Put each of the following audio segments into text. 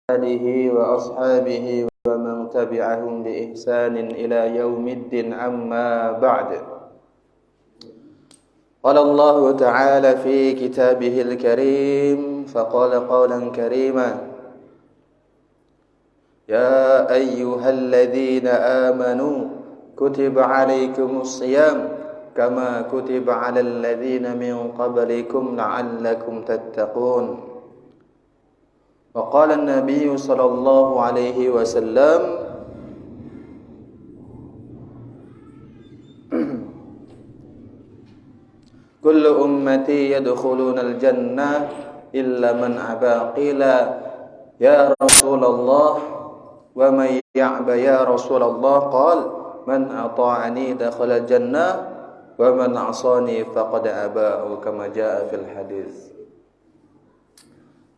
آله وأصحابه ومن تبعهم بإحسان إلى يوم الدين أما بعد قال الله تعالى في كتابه الكريم فقال قولا كريما يا أيها الذين آمنوا كتب عليكم الصيام كما كتب على الذين من قبلكم لعلكم تتقون وقال النبي صلى الله عليه وسلم كل أمتي يدخلون الجنة إلا من أبى قيل يا رسول الله ومن يأبى يا رسول الله قال من أطاعني دخل الجنة ومن عصاني فقد أبى كما جاء في الحديث.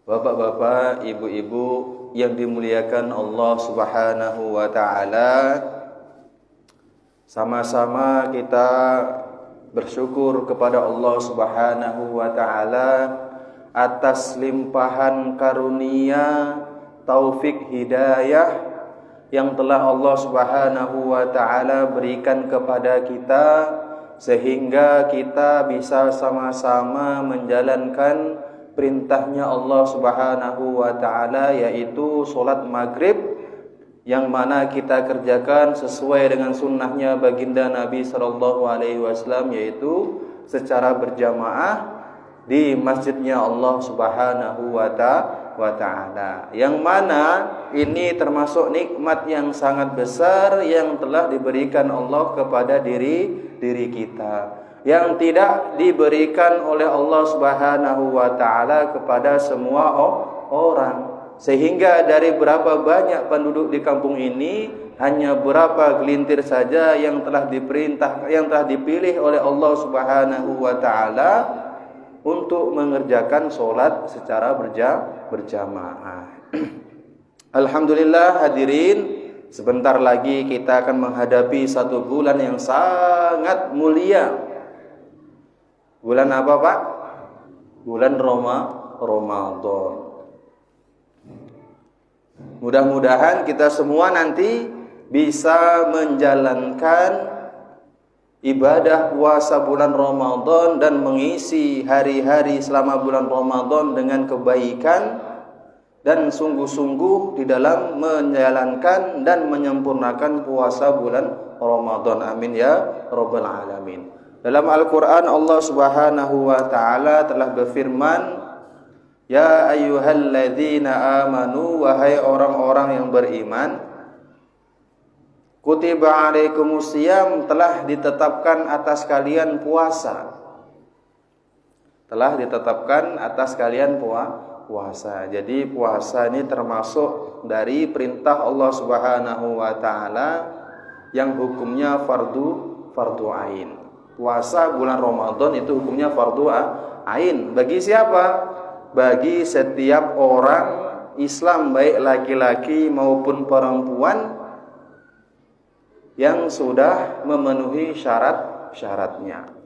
Bapak-bapak, ibu-ibu yang dimuliakan Allah Subhanahu wa taala, sama-sama kita bersyukur kepada Allah Subhanahu wa taala atas limpahan karunia, taufik hidayah yang telah Allah Subhanahu wa taala berikan kepada kita sehingga kita bisa sama-sama menjalankan perintahnya Allah Subhanahu wa taala, yaitu salat maghrib yang mana kita kerjakan sesuai dengan sunnahnya baginda Nabi sallallahu alaihi wasallam, yaitu secara berjamaah di masjidnya Allah Subhanahu wa taala, yang mana ini termasuk nikmat yang sangat besar yang telah diberikan Allah kepada diri kita, yang tidak diberikan oleh Allah Subhanahu wa taala kepada semua orang. Sehingga dari berapa banyak penduduk di kampung ini, hanya berapa gelintir saja yang telah dipilih oleh Allah Subhanahu wa taala untuk mengerjakan salat secara berjamaah. Alhamdulillah hadirin, sebentar lagi kita akan menghadapi satu bulan yang sangat mulia. Bulan apa, Pak? Bulan Ramadan. Mudah-mudahan kita semua nanti bisa menjalankan ibadah puasa bulan Ramadan dan mengisi hari-hari selama bulan Ramadan dengan kebaikan dan sungguh-sungguh di dalam menjalankan dan menyempurnakan puasa bulan Ramadan. Amin ya rabbal alamin. Dalam Al-Quran Allah Subhanahu wa ta'ala telah berfirman, ya ayyuhalladzina amanu, wahai orang-orang yang beriman, kutiba alaikumusiyam, telah ditetapkan atas kalian puasa. Telah ditetapkan atas kalian puasa. Jadi puasa ini termasuk dari perintah Allah Subhanahu wa ta'ala yang hukumnya fardu ain. Puasa bulan Ramadan itu hukumnya fardu ain. Bagi siapa? Bagi setiap orang Islam, baik laki-laki maupun perempuan yang sudah memenuhi syarat-syaratnya.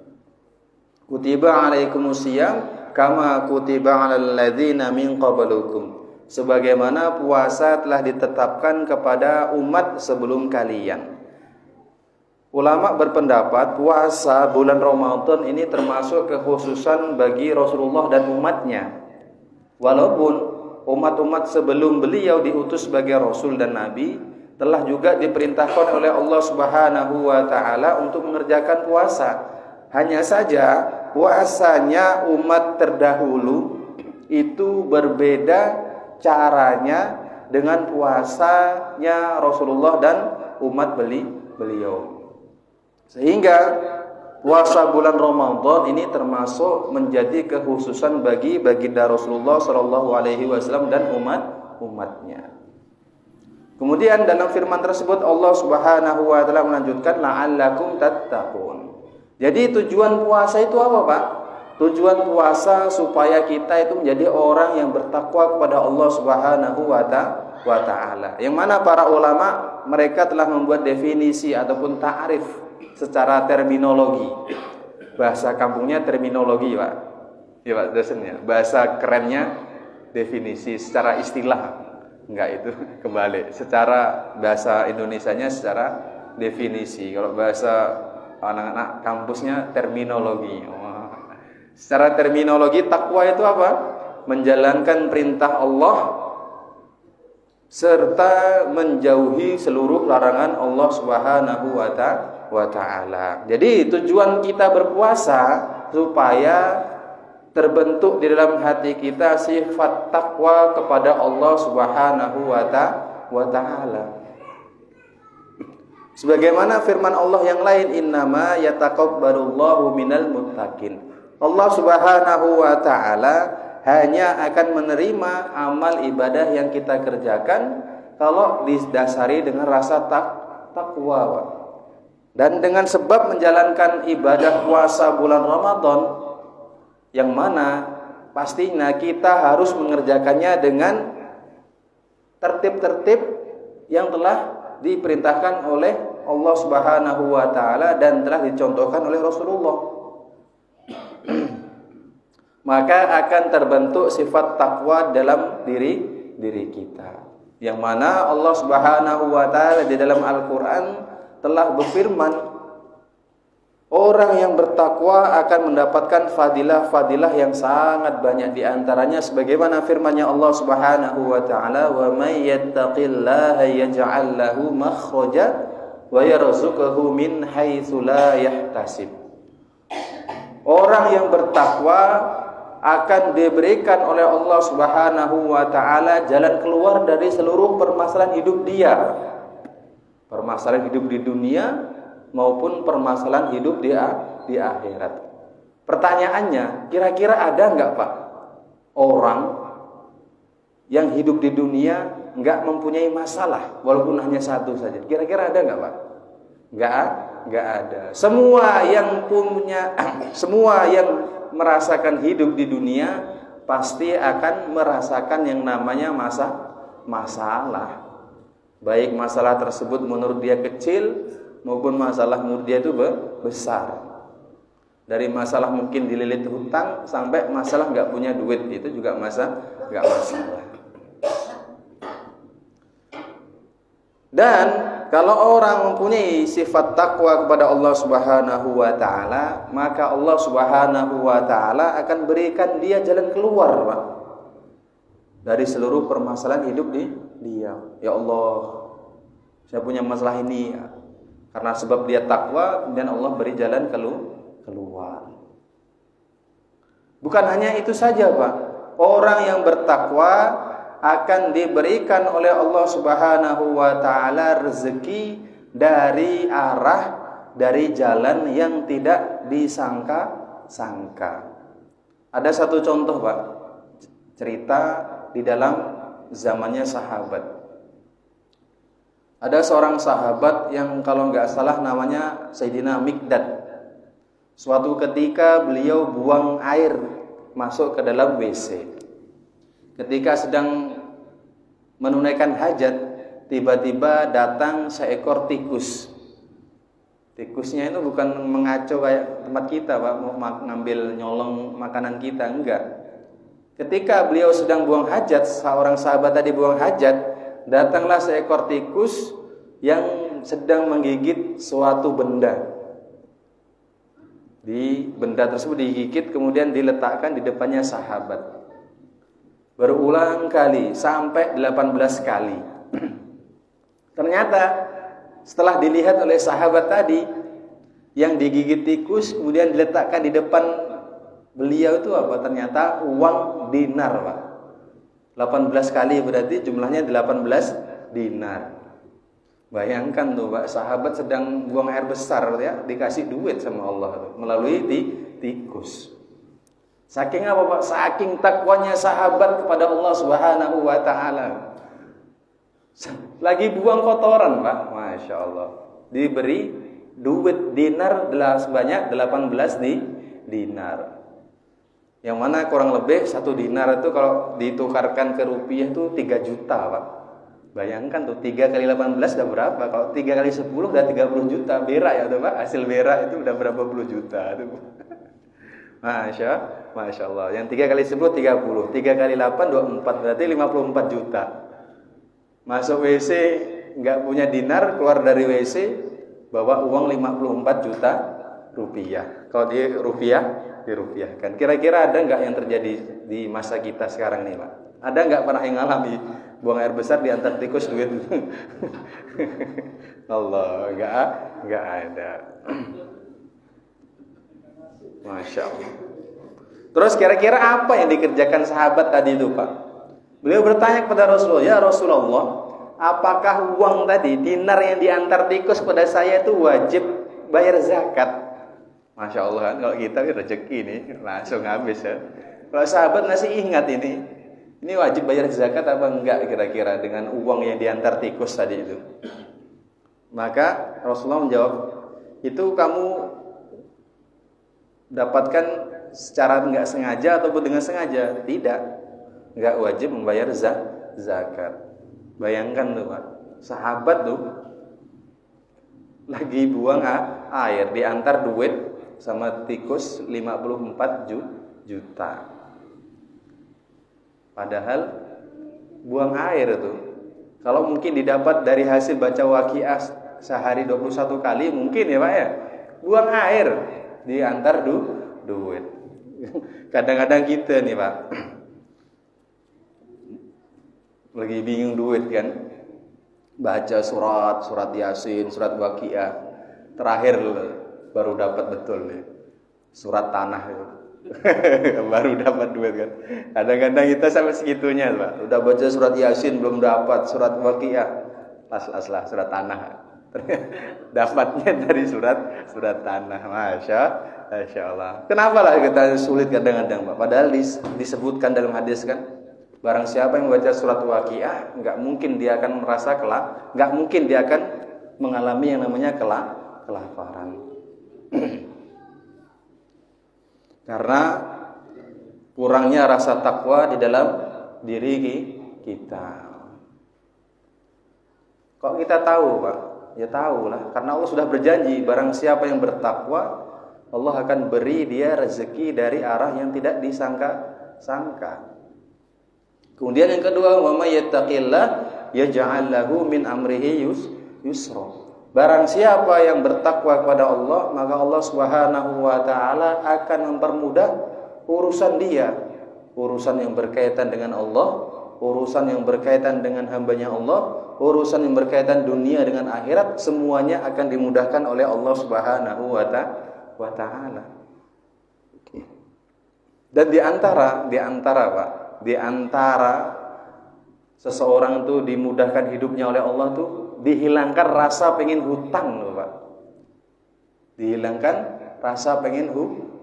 Kutiba alaikumusiyam kama kutiba alal ladzina min qablukum, sebagaimana puasa telah ditetapkan kepada umat sebelum kalian. Ulama berpendapat puasa bulan Ramadan ini termasuk kekhususan bagi Rasulullah dan umatnya. Walaupun umat-umat sebelum beliau diutus sebagai Rasul dan Nabi telah juga diperintahkan oleh Allah Subhanahu wa ta'ala untuk mengerjakan puasa. Hanya saja puasanya umat terdahulu itu berbeda caranya dengan puasanya Rasulullah dan umat beliau. Sehingga puasa bulan Ramadan ini termasuk menjadi kekhususan bagi baginda Rasulullah sallallahu alaihi wasallam dan umatnya. Kemudian dalam firman tersebut Allah Subhanahu wa taala melanjutkan la'allakum tattaqun. Jadi tujuan puasa itu apa, Pak? Tujuan puasa supaya kita itu menjadi orang yang bertakwa kepada Allah Subhanahu wa taala. Yang mana para ulama mereka telah membuat definisi ataupun ta'rif secara terminologi. Bahasa kampungnya terminologi, Pak. Ya, Pak dosen ya. Bahasa kerennya definisi secara istilah. Enggak, itu kebalik. Secara bahasa Indonesianya secara definisi. Kalau bahasa anak-anak kampusnya terminologi. Secara terminologi takwa itu apa? Menjalankan perintah Allah serta menjauhi seluruh larangan Allah Subhanahu wa taala. Jadi tujuan kita berpuasa supaya terbentuk di dalam hati kita sifat takwa kepada Allah Subhanahu wa taala. Sebagaimana firman Allah yang lain, innama yataqabbalullahu minal muttaqin. Allah Subhanahu wa taala hanya akan menerima amal ibadah yang kita kerjakan kalau didasari dengan rasa takwa. Dan dengan sebab menjalankan ibadah puasa bulan Ramadan, yang mana pastinya kita harus mengerjakannya dengan tertib-tertib yang telah diperintahkan oleh Allah Subhanahu wa taala dan telah dicontohkan oleh Rasulullah. Maka akan terbentuk sifat takwa dalam diri kita. Yang mana Allah Subhanahu wa taala di dalam Al-Qur'an telah berfirman, orang yang bertakwa akan mendapatkan fadilah-fadilah yang sangat banyak, di antaranya sebagaimana firman-Nya Allah Subhanahu wa taala, "Wa may yattaqillaha yaj'al lahu makhraja wa yarzuqhu min haitsu la yahtasib." Orang yang bertakwa akan diberikan oleh Allah Subhanahu wa taala jalan keluar dari seluruh permasalahan hidup dia. Permasalahan hidup di dunia maupun permasalahan hidup di akhirat. Pertanyaannya, kira-kira ada enggak Pak orang yang hidup di dunia enggak mempunyai masalah walaupun hanya satu saja? Kira-kira ada enggak Pak? Enggak ada. Semua yang merasakan hidup di dunia pasti akan merasakan yang namanya masalah. Baik masalah tersebut menurut dia kecil maupun masalah menurut dia itu besar. Dari masalah mungkin dililit hutang sampai masalah nggak punya duit, itu juga nggak masalah. Dan kalau orang mempunyai sifat takwa kepada Allah Subhanahu wa taala, maka Allah Subhanahu wa taala akan berikan dia jalan keluar, Pak, dari seluruh permasalahan hidup dia. Ya Allah, saya punya masalah ini. Karena sebab dia takwa, kemudian Allah beri jalan keluar. Bukan hanya itu saja, Pak. Orang yang bertakwa akan diberikan oleh Allah Subhanahu wa taala rezeki dari jalan yang tidak disangka-sangka. Ada satu contoh, Pak, cerita di dalam zamannya sahabat. Ada seorang sahabat yang kalau nggak salah namanya Sayyidina Miqdad. Suatu ketika beliau buang air masuk ke dalam WC. Ketika sedang menunaikan hajat, tiba-tiba datang seekor tikus. Tikusnya itu bukan mengaco kayak tempat kita, Pak, mau ngambil nyolong makanan kita, enggak. Ketika beliau sedang buang hajat, seorang sahabat tadi buang hajat, datanglah seekor tikus yang sedang menggigit suatu benda. Di benda tersebut digigit, kemudian diletakkan di depannya sahabat. Berulang kali, sampai 18 kali. Ternyata setelah dilihat oleh sahabat tadi, yang digigit tikus kemudian diletakkan di depan beliau itu apa? Ternyata uang dinar, Pak. 18 kali berarti jumlahnya 18 dinar. Bayangkan tuh, Pak, sahabat sedang buang air besar ya, dikasih duit sama Allah tuh, melalui tikus. Saking apa, Pak? Saking takwanya sahabat kepada Allah Subhanahu wa taala. Lagi buang kotoran, Pak, Masya Allah, diberi duit dinar sebanyak 18 dinar. Yang mana kurang lebih 1 dinar itu kalau ditukarkan ke rupiah itu 3 juta, Pak. Bayangkan tuh, 3 kali 18 udah berapa? Kalau 3 kali 10 udah 30 juta. Berak ya tuh, Pak. Hasil berak itu udah berapa puluh juta tuh. Masya Allah. Yang 3 kali 10 30, 3 kali 8 24, berarti 54 juta. Masuk WC nggak punya dinar, keluar dari WC bawa uang 54 juta rupiah. Kalau di rupiah, dirupiahkan. Kira-kira ada nggak yang terjadi di masa kita sekarang nih, Pak? Ada nggak pernah yang ngalami buang air besar diantar tikus duit? Allah, nggak ada. Masya Allah. Terus kira-kira apa yang dikerjakan sahabat tadi itu, Pak? Beliau bertanya kepada Rasulullah, ya Rasulullah, apakah uang tadi, dinar yang diantar tikus pada saya itu wajib bayar zakat? Masya Allah kan, kalau kita rezeki nih langsung habis ya. Kalau sahabat masih ingat ini wajib bayar zakat apa enggak kira-kira dengan uang yang diantar tikus tadi itu? Maka Rasulullah menjawab, itu kamu dapatkan secara enggak sengaja ataupun dengan sengaja? Tidak, enggak wajib membayar zakat. Bayangkan tuh Pak, sahabat tuh lagi buang air, diantar duit sama tikus 54 juta. Padahal buang air itu, kalau mungkin didapat dari hasil baca waqiah sehari 21 kali mungkin ya Pak ya. Buang air diantar duit. Kadang-kadang kita nih Pak lagi bingung duit kan, baca surat Yasin, surat waqiah, terakhir baru dapat betul nih surat tanah itu. Baru dapat duit kan. Kadang-kadang kita sampai segitunya Pak, udah baca surat Yasin belum dapat, surat waqiah las-las surat tanah. Dapatnya dari surat tanah. Masya Allah. Kenapa lah kita sulit kadang-kadang Pak? Padahal disebutkan dalam hadis kan, barang siapa yang membaca surat waqiah, nggak mungkin dia akan merasa nggak mungkin dia akan mengalami yang namanya kelaparan. Karena kurangnya rasa takwa di dalam diri kita. Kok kita tahu Pak? Ya tahu lah, karena Allah sudah berjanji, barang siapa yang bertakwa, Allah akan beri dia rezeki dari arah yang tidak disangka-sangka. Kemudian yang kedua, wa may yattaqillah yaj'al lahu min amrihi yusra. Barang siapa yang bertakwa kepada Allah, maka Allah Subhanahu wa taala akan mempermudah urusan dia. Urusan yang berkaitan dengan Allah, urusan yang berkaitan dengan hambanya Allah, urusan yang berkaitan dunia dengan akhirat, semuanya akan dimudahkan oleh Allah Subhanahu wa taala. Dan di antara seseorang itu dimudahkan hidupnya oleh Allah tuh dihilangkan rasa pengen hutang loh Pak. Dihilangkan rasa pengen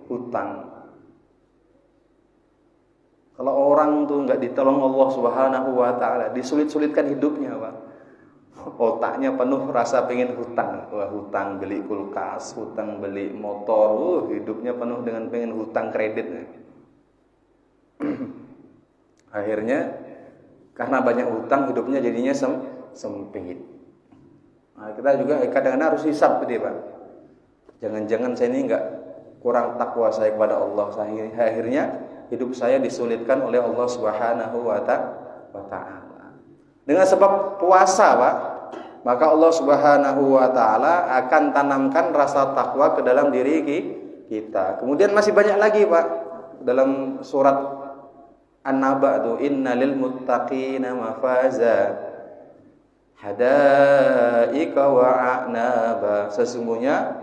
hutang. Kalau orang tuh nggak ditolong Allah Subhanahu wa taala, disulit-sulitkan hidupnya Pak. Otaknya penuh rasa pengen hutang. Wah, hutang beli kulkas, hutang beli motor, hidupnya penuh dengan pengen hutang kredit. Akhirnya karena banyak hutang hidupnya jadinya sempit. Nah, kita juga kadang-kadang harus hisab gitu Pak. Jangan-jangan saya ini enggak kurang takwa saya kepada Allah. Akhirnya hidup saya disulitkan oleh Allah Subhanahu wa taala. Dengan sebab puasa Pak, maka Allah Subhanahu wa taala akan tanamkan rasa takwa ke dalam diri kita. Kemudian masih banyak lagi Pak dalam surat An-Naba itu, innalil muttaqina mafaza hadaika wa a'naba. Sesungguhnya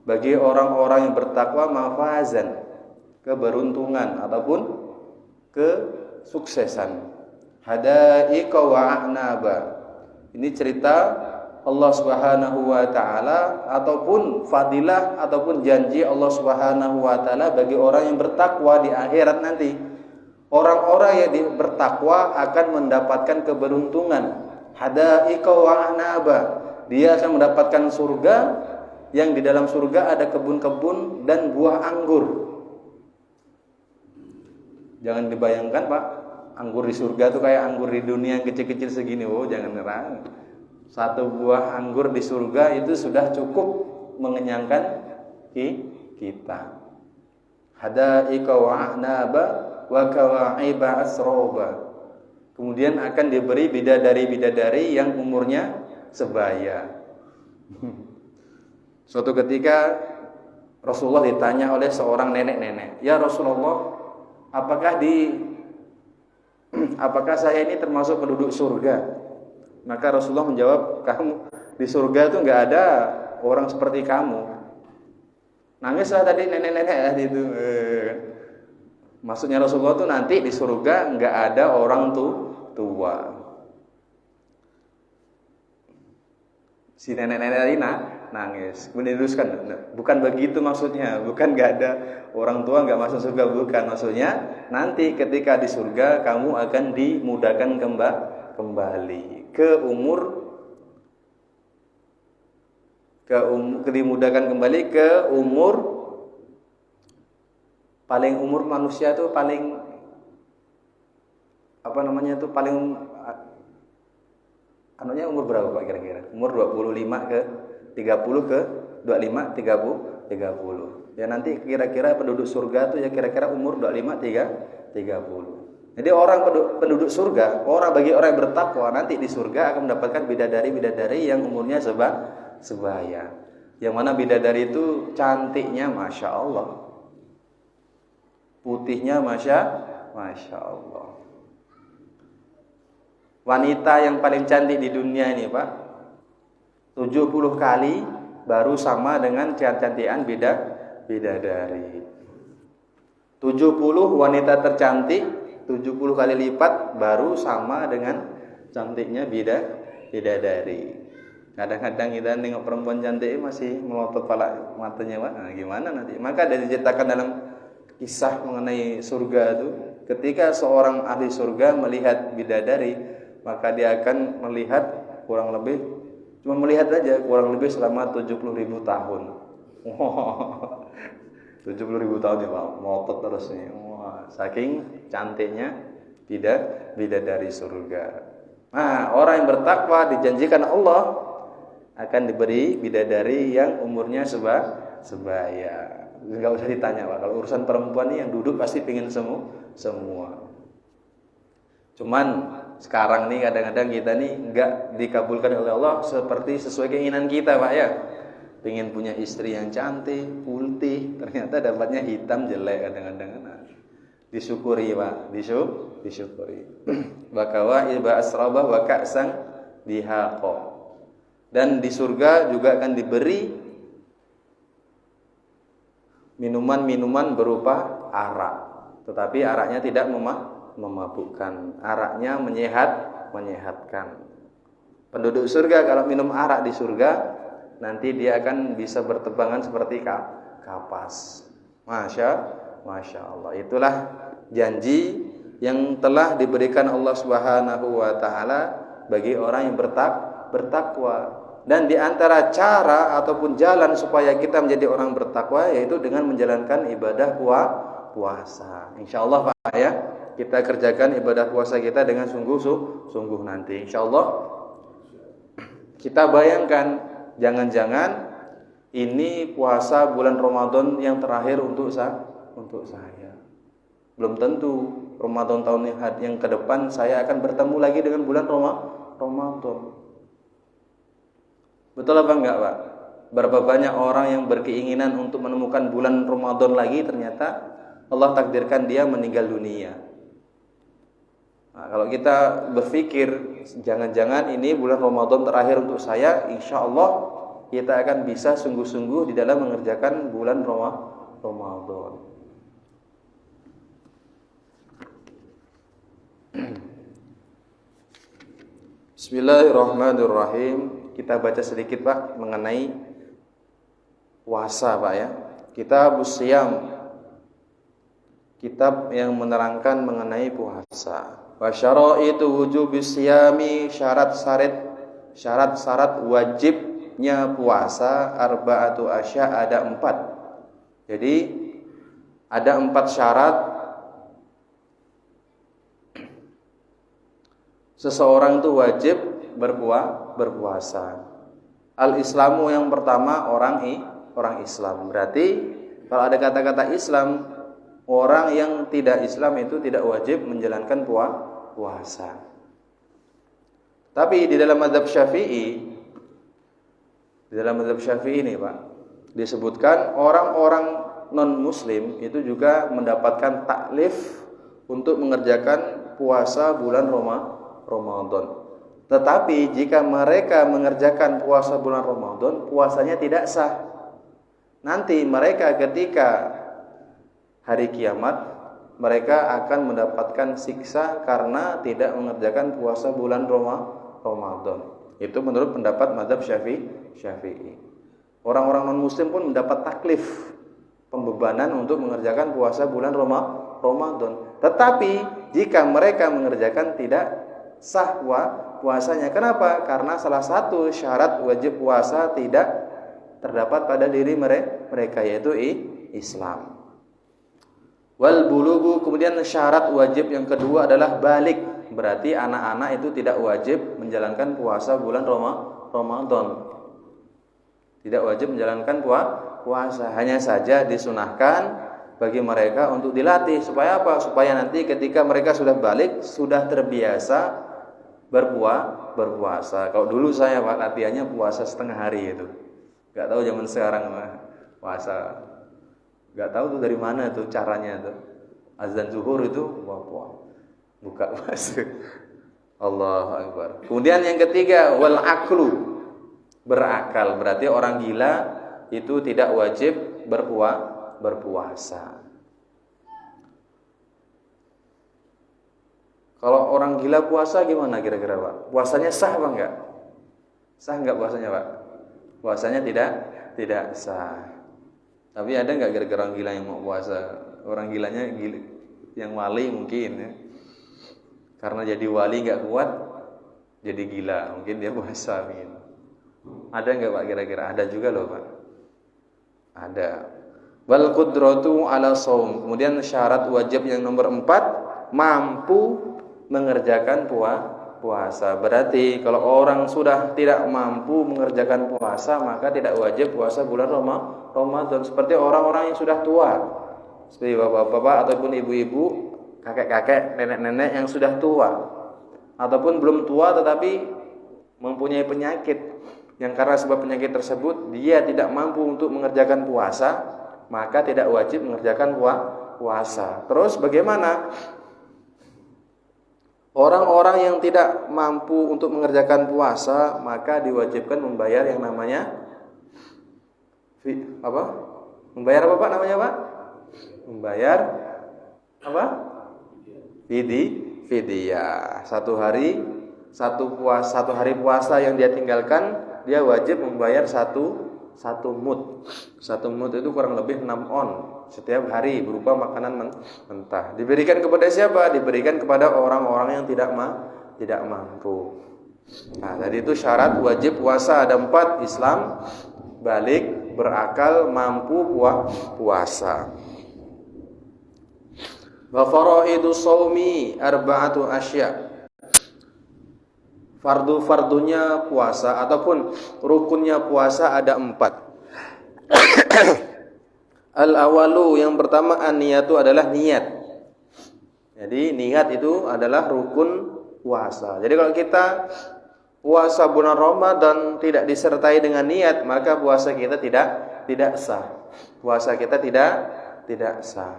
bagi orang-orang yang bertakwa mafazan, keberuntungan ataupun kesuksesan. Hadaika wa a'naba. Ini cerita Allah Subhanahu wa taala ataupun fadilah ataupun janji Allah Subhanahu wa taala bagi orang yang bertakwa di akhirat nanti. Orang-orang yang bertakwa akan mendapatkan keberuntungan. Hadaika wa a'naba. Dia akan mendapatkan surga yang di dalam surga ada kebun-kebun dan buah anggur. Jangan dibayangkan Pak, anggur di surga itu kayak anggur di dunia yang kecil-kecil segini. Oh, jangan ngerang. Satu buah anggur di surga itu sudah cukup mengenyangkan kita. Hadaika wa a'naba wa kawa'iba asroba. kemudian akan diberi bidadari-bidadari yang umurnya sebaya. Suatu ketika Rasulullah ditanya oleh seorang nenek-nenek, "Ya Rasulullah, apakah saya ini termasuk penduduk surga?" Maka Rasulullah menjawab, "Kamu di surga itu enggak ada orang seperti kamu." Nangislah tadi nenek-nenek itu. Maksudnya Rasulullah itu nanti di surga enggak ada orang tua. Si nenek-nenek tadi nangis. Kemudian diteruskan, bukan begitu maksudnya, bukan nggak ada orang tua nggak masuk surga, bukan maksudnya. Nanti ketika di surga kamu akan dimudahkan kembali dimudahkan kembali ke umur paling umur manusia itu paling paling anunya umur berapa Pak kira-kira? Umur 25 ke 30 ke 25 30. Ya nanti kira-kira penduduk surga tuh ya kira-kira umur 25 30. Jadi orang penduduk surga, bagi orang yang bertakwa nanti di surga akan mendapatkan bidadari-bidadari yang umurnya sebaya. Yang mana bidadari itu cantiknya Masya Allah, putihnya Masya Allah. Wanita yang paling cantik di dunia ini Pak, 70 kali baru sama dengan kecantikan bidadari. 70 wanita tercantik 70 kali lipat baru sama dengan cantiknya bidadari. Kadang-kadang kita nengok perempuan cantik masih melotot pala matanya Pak. Nah, gimana nanti? Maka ada diceritakan dalam kisah mengenai surga itu, ketika seorang ahli surga melihat bidadari, maka dia akan melihat kurang lebih selama 70.000 tahun. 70.000 tahun ya Pak, melotot terus nih. Saking cantiknya bidadari surga. Nah, orang yang bertakwa dijanjikan Allah akan diberi bidadari yang umurnya sebaya. Enggak usah ditanya Pak, kalau urusan perempuan ini yang duduk pasti pengen semua. Cuman sekarang nih kadang-kadang kita nih enggak dikabulkan oleh Allah seperti sesuai keinginan kita Pak ya. Pengen punya istri yang cantik, putih, ternyata dapatnya hitam jelek kadang-kadang. Nah, disyukuri Pak, disyukuri. Bakawa iba asrabah wa ka'san dihaqa. Dan di surga juga akan diberi minuman-minuman berupa arak, tetapi araknya tidak memabukkan. Araknya menyehatkan. Penduduk surga kalau minum arak di surga, nanti dia akan bisa bertebangan seperti kapas. Masya Allah. Itulah janji yang telah diberikan Allah Subhanahu wa taala bagi orang yang bertakwa. Dan di antara cara ataupun jalan supaya kita menjadi orang bertakwa yaitu dengan menjalankan ibadah puasa. Insyaallah Pak ya, kita kerjakan ibadah puasa kita dengan sungguh nanti. Insyaallah kita bayangkan, jangan-jangan ini puasa bulan Ramadan yang terakhir untuk saya. Belum tentu Ramadan tahun yang ke depan saya akan bertemu lagi dengan bulan Ramadan. Betul apa enggak Pak? Berapa banyak orang yang berkeinginan untuk menemukan bulan Ramadan lagi, ternyata Allah takdirkan dia meninggal dunia. Nah, kalau kita berpikir jangan-jangan ini bulan Ramadan terakhir untuk saya, insya Allah kita akan bisa sungguh-sungguh di dalam mengerjakan bulan Ramadan. Bismillahirrahmanirrahim. Kita baca sedikit Pak mengenai puasa Pak ya. Kitabus Shiyam, kitab yang menerangkan mengenai puasa. Wa syaraitu wujubis syiyami, syarat-syarat wajibnya puasa arba'atu asya, ada 4. Jadi ada 4 syarat seseorang itu wajib berpuasa. Al-Islamu yang pertama orang Islam. Berarti kalau ada kata-kata Islam, orang yang tidak Islam itu tidak wajib menjalankan puasa. Tapi di dalam mazhab Syafi'i, ini Pak, disebutkan orang-orang non-muslim itu juga mendapatkan taklif untuk mengerjakan puasa bulan Ramadan. Tetapi jika mereka mengerjakan puasa bulan Ramadan, puasanya tidak sah. Nanti mereka ketika hari kiamat, mereka akan mendapatkan siksa karena tidak mengerjakan puasa bulan Ramadan. Itu menurut pendapat mazhab Syafi'i. Orang-orang non-muslim pun mendapat taklif, pembebanan untuk mengerjakan puasa bulan Ramadan. Tetapi jika mereka mengerjakan, tidak sah puasanya. Kenapa? Karena salah satu syarat wajib puasa tidak terdapat pada diri mereka, yaitu Islam. Wal bulugu, kemudian syarat wajib yang kedua adalah balik. Berarti anak-anak itu tidak wajib menjalankan puasa bulan Ramadan. Tidak wajib menjalankan puasa, hanya saja disunahkan bagi mereka untuk dilatih. Supaya apa? Supaya nanti ketika mereka sudah balik, sudah terbiasa berpuasa. Kalau dulu saya Pak latihannya puasa setengah hari itu. Gak tahu zaman sekarang puasa. Gak tahu tuh dari mana tuh caranya tuh. Azan zuhur itu buka puasa. Allahu Akbar. Kemudian yang ketiga, wal aklu, berakal. Berarti orang gila itu tidak wajib berpuasa. Kalau orang gila puasa gimana kira-kira Pak? Puasanya sah apa enggak? Sah enggak puasanya Pak? Puasanya tidak sah. Tapi ada enggak kira-kira orang gila yang mau puasa? Orang gilanya yang wali mungkin ya. Karena jadi wali enggak kuat, jadi gila. Mungkin dia puasa mungkin. Ada enggak Pak kira-kira? Ada juga loh Pak. Ada. Wal qudratu ala shaum. Kemudian syarat wajib yang nomor 4, mampu mengerjakan puasa. Berarti kalau orang sudah tidak mampu mengerjakan puasa, maka tidak wajib puasa bulan Ramadan. Seperti orang-orang yang sudah tua, seperti bapak-bapak ataupun ibu-ibu, kakek-kakek, nenek-nenek yang sudah tua, ataupun belum tua tetapi mempunyai penyakit, yang karena sebab penyakit tersebut dia tidak mampu untuk mengerjakan puasa, maka tidak wajib mengerjakan puasa. Terus bagaimana? Orang-orang yang tidak mampu untuk mengerjakan puasa, maka diwajibkan membayar yang namanya Membayar apa Pak namanya Pak? Membayar apa? Fidyah. Satu hari puasa yang dia tinggalkan, dia wajib membayar satu mud. Satu mud itu kurang lebih 6 on setiap hari berupa makanan mentah. Diberikan kepada siapa? Diberikan kepada orang-orang yang tidak mampu. Nah, tadi itu syarat wajib puasa ada 4, Islam, balik, berakal, mampu puasa. Wa faraidu shaumi arba'atu asya. Fardu-fardunya puasa ataupun rukunnya puasa ada 4. Al-awalu, yang pertama an-niyatu, adalah niat. Jadi niat itu adalah rukun puasa. Jadi kalau kita puasa bulan Ramadan tidak disertai dengan niat, maka puasa kita tidak sah. Puasa kita tidak sah.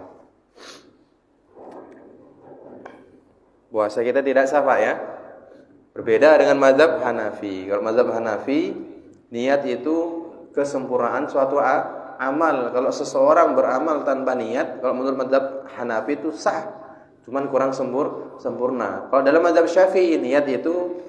Puasa kita tidak sah Pak ya. Berbeda dengan mazhab Hanafi. Kalau mazhab Hanafi, niat itu kesempurnaan suatu amal. Kalau seseorang beramal tanpa niat, kalau menurut mazhab Hanafi itu sah, cuman kurang sempurna. Kalau dalam mazhab Syafi'i, niat itu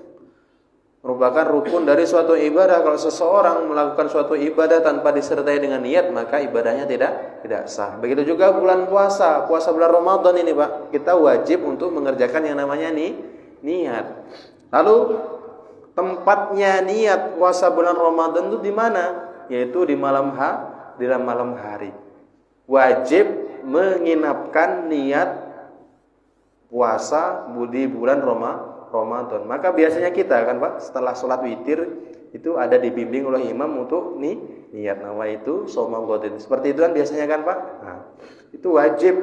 merupakan rukun dari suatu ibadah. Kalau seseorang melakukan suatu ibadah tanpa disertai dengan niat, maka ibadahnya tidak sah. Begitu juga bulan puasa bulan Ramadan ini Pak, kita wajib untuk mengerjakan yang namanya niat. Lalu tempatnya niat puasa bulan Ramadan itu di mana? Yaitu di malam hari. Wajib menginapkan niat puasa di bulan Ramadan. Maka biasanya kita kan Pak, setelah sholat witir itu ada dibimbing oleh imam untuk niat, nama itu shaum ghadin. Seperti itu kan biasanya kan Pak. Nah, itu wajib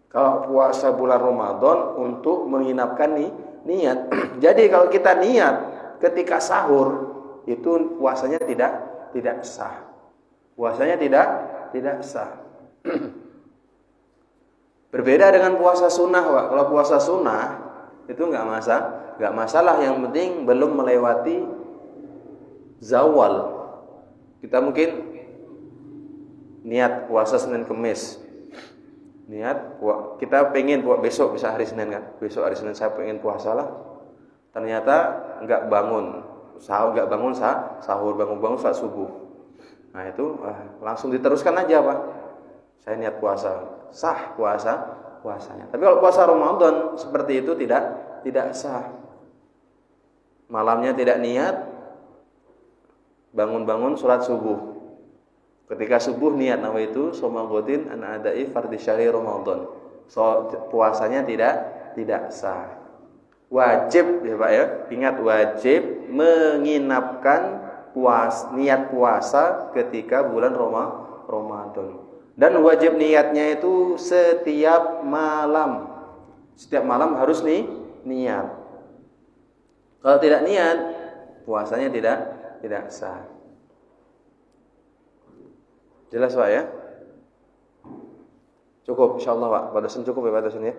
Kalau puasa bulan Ramadan untuk menginapkan niat. Jadi kalau kita niat ketika sahur itu puasanya tidak sah. Puasanya tidak sah. Berbeda dengan puasa sunnah, Pak. Kalau puasa sunnah itu nggak masalah. Yang penting belum melewati zawal. Kita mungkin niat puasa Senin Kemis. Niat kita pengen besok bisa hari Senin kan? Besok hari Senin saya pengen puasa lah. Ternyata nggak bangun sahur bangun saat subuh. Nah itu langsung diteruskan aja, Pak. Saya niat puasa, sah puasanya. Tapi kalau puasa Ramadan seperti itu tidak sah. Malamnya tidak niat, bangun sholat subuh. Ketika subuh niat nawaitu shoma ghadin an adai fardhi syahri Ramadan. So, puasanya tidak sah. Wajib ya Pak ya. Ingat wajib menginapkan niat puasa ketika bulan Ramadan. Dan wajib niatnya itu setiap malam. Setiap malam harus niat. Kalau tidak niat, puasanya tidak sah. Jelas Pak ya? Cukup insyaallah Pak. Pada cukup ya Pak ya.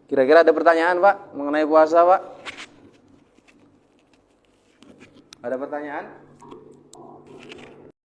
Kira-kira ada pertanyaan Pak mengenai puasa Pak? Ada pertanyaan?